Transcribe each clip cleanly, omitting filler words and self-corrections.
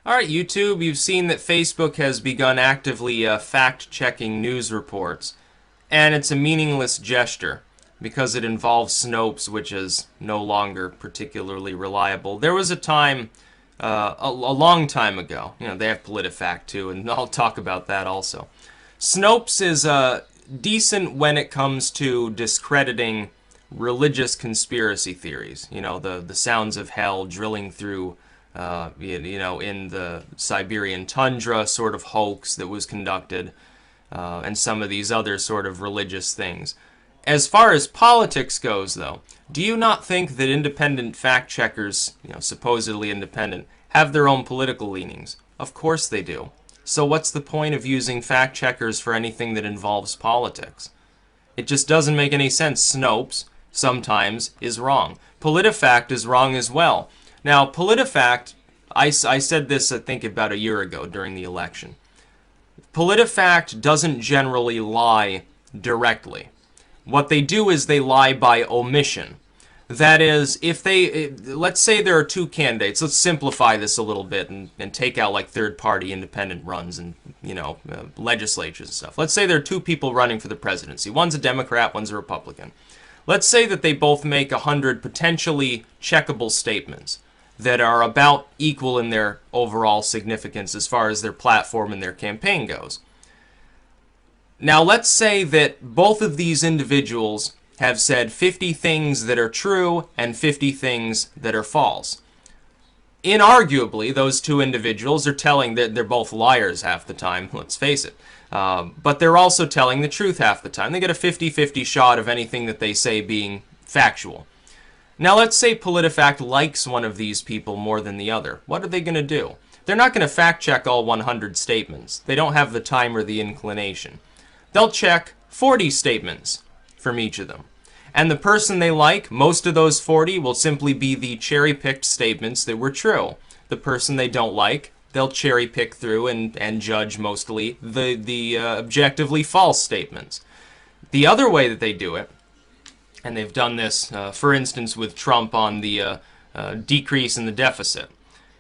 Alright, YouTube, you've seen that Facebook has begun actively fact-checking news reports, and it's a meaningless gesture because it involves Snopes, which is no longer particularly reliable. There was a time, a long time ago, they have PolitiFact too, and I'll talk about that also. Snopes is decent when it comes to discrediting religious conspiracy theories. The sounds of hell drilling through in the Siberian tundra sort of hoax that was conducted, and some of these other sort of religious things. As far as politics goes, though, do you not think that independent fact-checkers, supposedly independent, have their own political leanings? Of course they do. So what's the point of using fact-checkers for anything that involves politics? It just doesn't make any sense. Snopes, sometimes, is wrong. PolitiFact is wrong as well. Now, PolitiFact, I said this, I think, about a year ago during the election. PolitiFact doesn't generally lie directly. What they do is they lie by omission. That is, let's say there are two candidates. Let's simplify this a little bit and take out like third-party independent runs and, legislatures and stuff. Let's say there are two people running for the presidency. One's a Democrat, one's a Republican. Let's say that they both make 100 potentially checkable statements that are about equal in their overall significance as far as their platform and their campaign goes. Now, let's say that both of these individuals have said 50 things that are true and 50 things that are false. Inarguably, those two individuals are telling that they're both liars half the time, let's face it. But they're also telling the truth half the time. They get a 50-50 shot of anything that they say being factual. Now, let's say PolitiFact likes one of these people more than the other. What are they going to do? They're not going to fact-check all 100 statements. They don't have the time or the inclination. They'll check 40 statements from each of them. And the person they like, most of those 40, will simply be the cherry-picked statements that were true. The person they don't like, they'll cherry-pick through and judge mostly the objectively false statements. The other way that they do it, and they've done this, for instance, with Trump on the decrease in the deficit.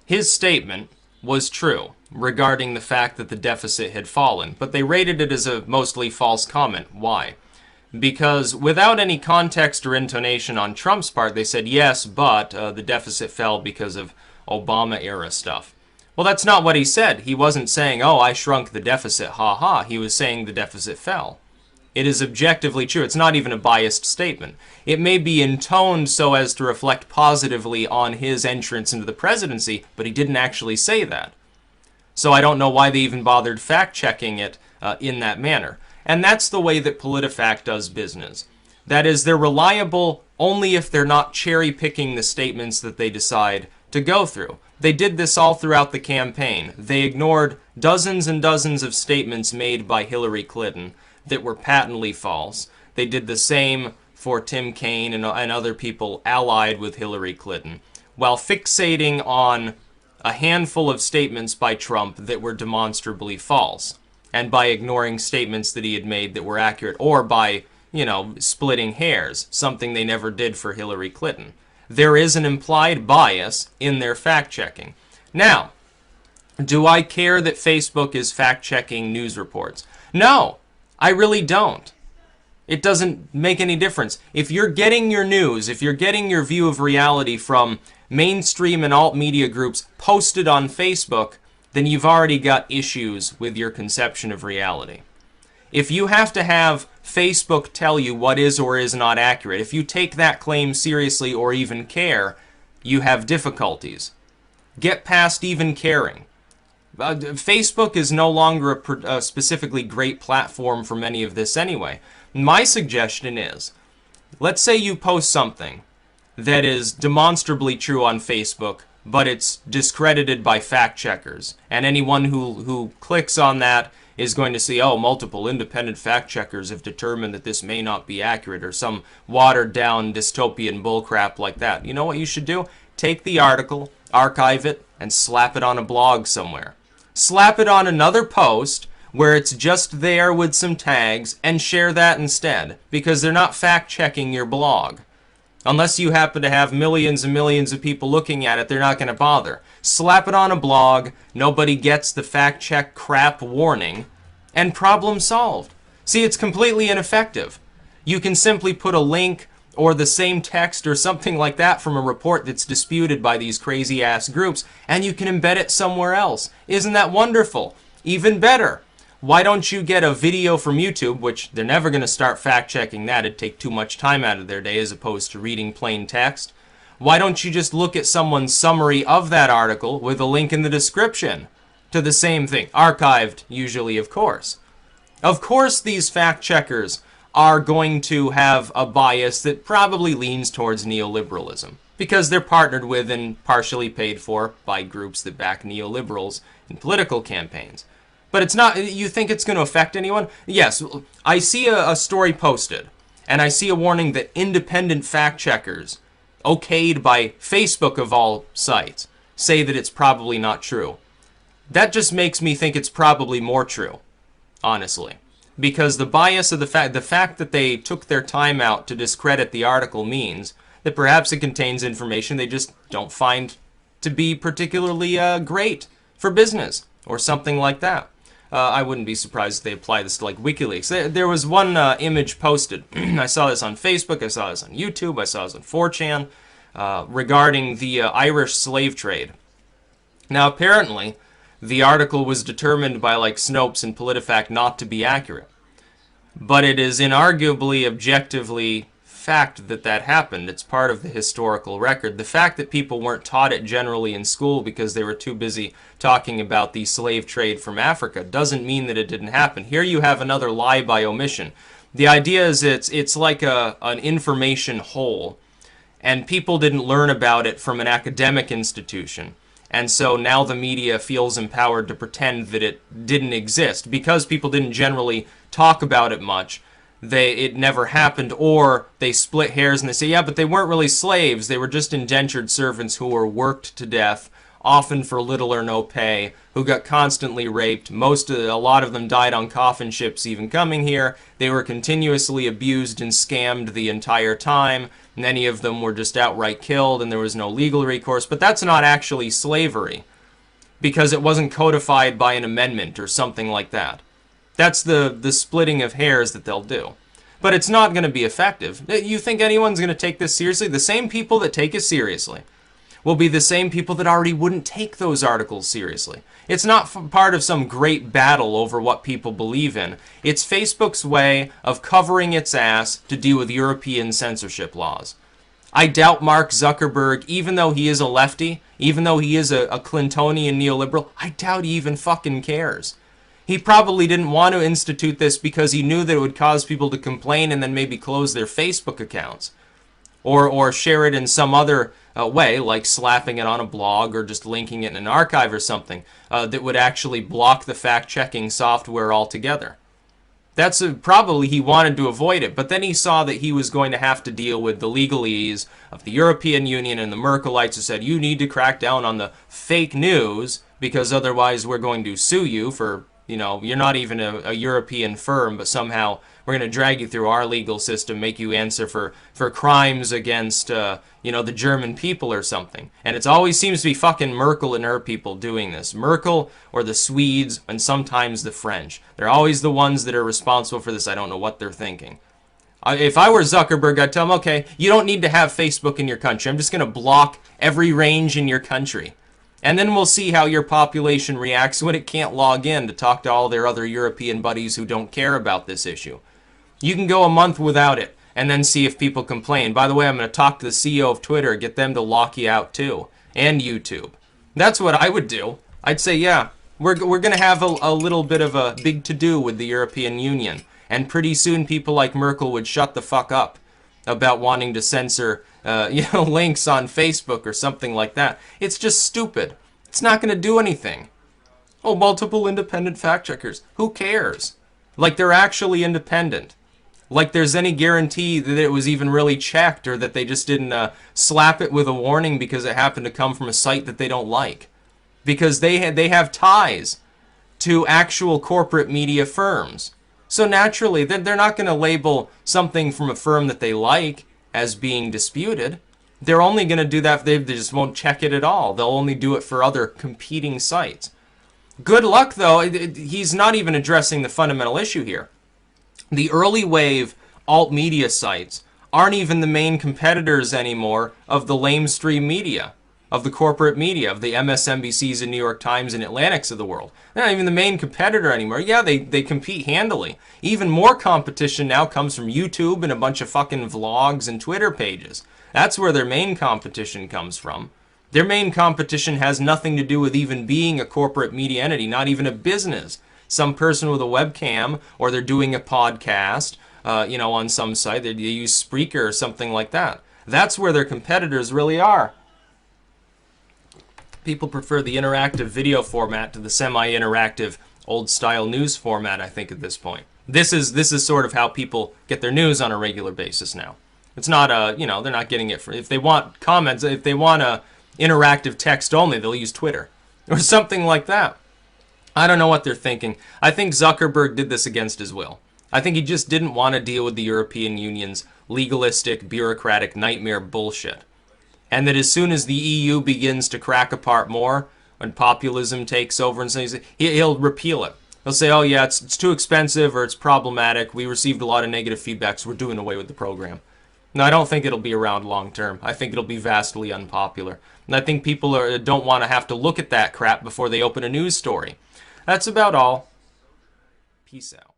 His statement was true regarding the fact that the deficit had fallen, but they rated it as a mostly false comment. Why? Because without any context or intonation on Trump's part, they said, yes, but the deficit fell because of Obama-era stuff. Well, that's not what he said. He wasn't saying, oh, I shrunk the deficit, ha-ha. He was saying the deficit fell. It is objectively true. It's not even a biased statement. It may be intoned so as to reflect positively on his entrance into the presidency, but he didn't actually say that. So I don't know why they even bothered fact-checking it in that manner. And that's the way that PolitiFact does business. That is, they're reliable only if they're not cherry-picking the statements that they decide to go through. They did this all throughout the campaign. They ignored dozens and dozens of statements made by Hillary Clinton that were patently false. They did the same for Tim Kaine and other people allied with Hillary Clinton, while fixating on a handful of statements by Trump that were demonstrably false, and by ignoring statements that he had made that were accurate, or by, splitting hairs, something they never did for Hillary Clinton. There is an implied bias in their fact-checking. Now, do I care that Facebook is fact-checking news reports? No, I really don't. It doesn't make any difference. If you're getting your news, if you're getting your view of reality from mainstream and alt media groups posted on Facebook, then you've already got issues with your conception of reality. If you have to have Facebook tell you what is or is not accurate, if you take that claim seriously or even care, you have difficulties. Get past even caring. Facebook is no longer a specifically great platform for many of this anyway. My suggestion is, let's say you post something that is demonstrably true on Facebook, but it's discredited by fact-checkers, and anyone who clicks on that is going to see, oh, multiple independent fact-checkers have determined that this may not be accurate, or some watered-down dystopian bullcrap like that. You know what you should do? Take the article, archive it, and slap it on a blog somewhere. Slap it on another post where it's just there with some tags, and share that instead, because they're not fact-checking your blog. Unless you happen to have millions and millions of people looking at it, they're not going to bother. Slap it on a blog, nobody gets the fact check crap warning, and problem solved. See, it's completely ineffective. You can simply put a link or the same text or something like that from a report that's disputed by these crazy ass groups, and you can embed it somewhere else. Isn't that wonderful? Even better. Why don't you get a video from YouTube, which they're never going to start fact-checking that. It'd take too much time out of their day as opposed to reading plain text. Why don't you just look at someone's summary of that article with a link in the description to the same thing? Archived, usually, of course. Of course these fact-checkers are going to have a bias that probably leans towards neoliberalism, because they're partnered with and partially paid for by groups that back neoliberals in political campaigns. But it's not, you think it's going to affect anyone? Yes, I see a story posted, and I see a warning that independent fact-checkers, okayed by Facebook of all sites, say that it's probably not true. That just makes me think it's probably more true, honestly. Because the bias of the fact that they took their time out to discredit the article means that perhaps it contains information they just don't find to be particularly great for business, or something like that. I wouldn't be surprised if they apply this to like WikiLeaks. There was one image posted. I saw this on Facebook, I saw this on YouTube, I saw this on 4chan, regarding the Irish slave trade. Now apparently, the article was determined by like Snopes and PolitiFact not to be accurate. But it is inarguably, objectively fact that that happened. It's part of the historical record. The fact that people weren't taught it generally in school because they were too busy talking about the slave trade from Africa doesn't mean that it didn't happen. Here you have another lie by omission. The idea is it's like an information hole, and people didn't learn about it from an academic institution. And so now the media feels empowered to pretend that it didn't exist. Because people didn't generally talk about it much, it never happened, or they split hairs and they say, yeah, but they weren't really slaves. They were just indentured servants who were worked to death, often for little or no pay, who got constantly raped. A lot of them died on coffin ships even coming here. They were continuously abused and scammed the entire time. Many of them were just outright killed, and there was no legal recourse. But that's not actually slavery, because it wasn't codified by an amendment or something like that. That's the splitting of hairs that they'll do. But it's not going to be effective. You think anyone's going to take this seriously? The same people that take it seriously will be the same people that already wouldn't take those articles seriously. It's not part of some great battle over what people believe in. It's Facebook's way of covering its ass to deal with European censorship laws. I doubt Mark Zuckerberg, even though he is a lefty, even though he is a Clintonian neoliberal, I doubt he even fucking cares. He probably didn't want to institute this because he knew that it would cause people to complain and then maybe close their Facebook accounts. Or share it in some other way, like slapping it on a blog or just linking it in an archive or something, that would actually block the fact-checking software altogether. That's probably he wanted to avoid it, but then he saw that he was going to have to deal with the legalese of the European Union and the Merkelites who said, you need to crack down on the fake news because otherwise we're going to sue you for, you're not even a European firm, but somehow we're going to drag you through our legal system, make you answer for crimes against, the German people or something. And it always seems to be fucking Merkel and her people doing this. Merkel or the Swedes and sometimes the French. They're always the ones that are responsible for this. I don't know what they're thinking. If I were Zuckerberg, I'd tell him, okay, you don't need to have Facebook in your country. I'm just going to block every range in your country. And then we'll see how your population reacts when it can't log in to talk to all their other European buddies who don't care about this issue. You can go a month without it and then see if people complain. By the way, I'm going to talk to the CEO of Twitter, get them to lock you out too, and YouTube. That's what I would do. I'd say, yeah, we're going to have a little bit of a big to-do with the European Union. And pretty soon people like Merkel would shut the fuck up about wanting to censor links on Facebook or something like that. It's just stupid. It's not going to do anything. Oh, multiple independent fact checkers. Who cares? Like they're actually independent. Like there's any guarantee that it was even really checked or that they just didn't slap it with a warning because it happened to come from a site that they don't like. Because they have ties to actual corporate media firms. So naturally, they're not going to label something from a firm that they like as being disputed, they're only going to do that if they just won't check it at all. They'll only do it for other competing sites. Good luck, though. He's not even addressing the fundamental issue here. The early wave alt media sites aren't even the main competitors anymore of the lamestream media, of the corporate media, of the MSNBCs and New York Times and Atlantics of the world. They're not even the main competitor anymore. Yeah, they compete handily. Even more competition now comes from YouTube and a bunch of fucking vlogs and Twitter pages. That's where their main competition comes from. Their main competition has nothing to do with even being a corporate media entity, not even a business. Some person with a webcam, or they're doing a podcast, on some site. They use Spreaker or something like that. That's where their competitors really are. People prefer the interactive video format to the semi-interactive old-style news format, I think, at this point. This is sort of how people get their news on a regular basis now. It's not they're not getting it for, if they want comments, if they want a interactive text only, they'll use Twitter or something like that. I don't know what they're thinking. I think Zuckerberg did this against his will. I think he just didn't want to deal with the European Union's legalistic, bureaucratic nightmare bullshit. And that as soon as the EU begins to crack apart more, when populism takes over and says, he'll repeal it. He'll say, oh yeah, it's too expensive or it's problematic. We received a lot of negative feedback, so we're doing away with the program. No, I don't think it'll be around long term. I think it'll be vastly unpopular. And I think people don't want to have to look at that crap before they open a news story. That's about all. Peace out.